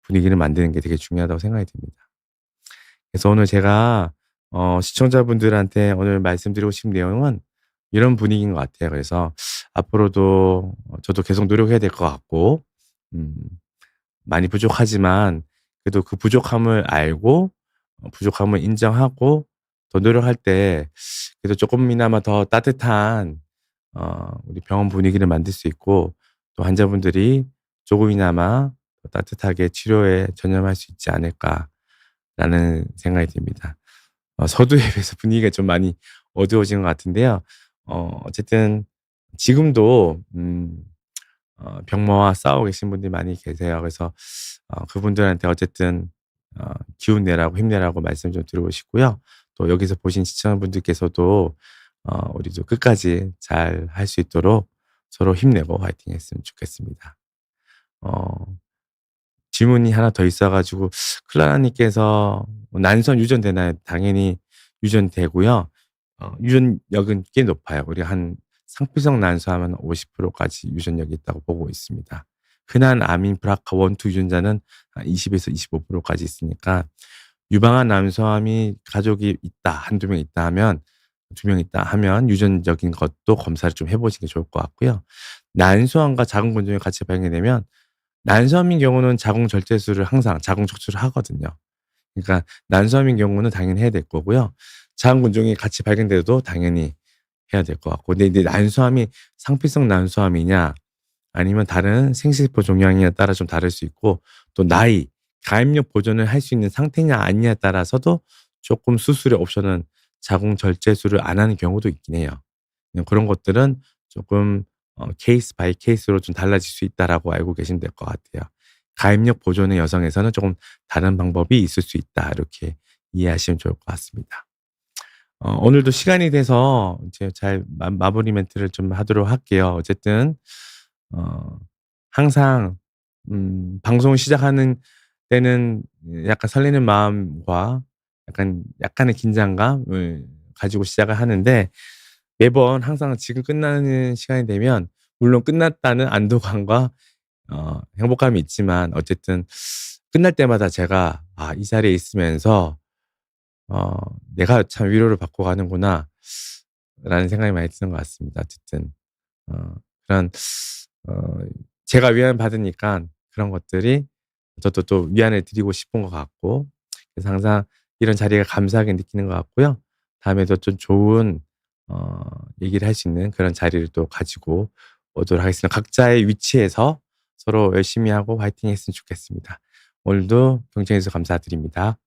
분위기를 만드는 게 되게 중요하다고 생각이 듭니다. 그래서 오늘 제가 시청자분들한테 오늘 말씀드리고 싶은 내용은 이런 분위기인 것 같아요. 그래서 앞으로도 저도 계속 노력해야 될 것 같고 음 많이 부족하지만 그래도 그 부족함을 알고 부족함을 인정하고 더 노력할 때 그래도 쪼끔이나마 더 따뜻한 우리 병원 분위기를 만들 수 있고 또 환자분들이 조금이나마 더 따뜻하게 치료에 전념할 수 있지 않을까라는 생각이 듭니다. 서두에 비해서 분위기가 좀 많이 어두워진 것 같은데요. 어쨌든 지금도 병마와 싸우고 계신 분들이 많이 계세요. 그래서 그분들한테 어쨌든 기운 내라고 힘내라고 말씀 좀 드리고 싶고요. 또 여기서 보신 시청자분들께서도 우리도 끝까지 잘 할 수 있도록 서로 힘내고 화이팅 했으면 좋겠습니다. 어 질문이 하나 더 있어 가지고 클라라 님께서 "난소암 유전되나요?" 당연히 유전되고요. 유전력은 꽤 높아요. 우리가 한 상피성 난소암은 50% 까지 유전력이 있다고 보고 있습니다. 흔한 암인 브라카 1, 2 유전자는 한 20에서 25% 까지 있으니까 유방암 난소암이 가족이 있다, 한두 명 있다 하면 두 명 있다 하면 유전적인 것도 검사를 좀 해 보시는 게 좋을 것 같고요. 난소암과 자궁근종이 같이 발견되면 난소암인 경우는 자궁 절제술을 항상 자궁 척추를 하거든요. 그러니까 난소암인 경우는 당연히 해야 될 거고요. 자궁근종이 같이 발견돼도 당연히 해야 될 것 같고. 근데 이제 난소암이 상피성 난소암이냐 아니면 다른 생식세포 종양이냐에 따라 좀 다를 수 있고 또 나이, 가입력 보존을 할 수 있는 상태냐 아니냐에 따라서도 조금 수술의 옵션은 자궁 절제술을 안 하는 경우도 있긴 해요. 그런 것들은 조금 케이스 바이 케이스로 좀 달라질 수 있다라고 알고 계시면 될 것 같아요. 가입력 보존의 여성에서는 조금 다른 방법이 있을 수 있다. 이렇게 이해하시면 좋을 것 같습니다. 오늘도 시간이 돼서 이제 잘 마무리 멘트를 좀 하도록 할게요. 어쨌든 어 항상 방송을 시작하는 때는 약간 설레는 마음과 약간의 긴장감을 가지고 시작을 하는데, 매번 항상 지금 끝나는 시간이 되면 물론 끝났다는 안도감과 행복감이 있지만, 어쨌든 끝날 때마다 제가 '아 이 자리에 있으면서 어 '내가 참 위로를 받고 가는구나.'라는 생각이 많이 드는 것 같습니다. 어쨌든 어 그런 어 제가 위안을 받으니까 그런 것들이 저도 또 위안을 드리고 싶은 것 같고, 그래서 항상 이런 자리가 감사하게 느끼는 것 같고요. 다음에도 좀 좋은 어 얘기를 할 수 있는 그런 자리를 또 가지고 오도록 하겠습니다. 각자의 위치에서 서로 열심히 하고 화이팅 했으면 좋겠습니다. 오늘도 경청해 주셔서 감사드립니다.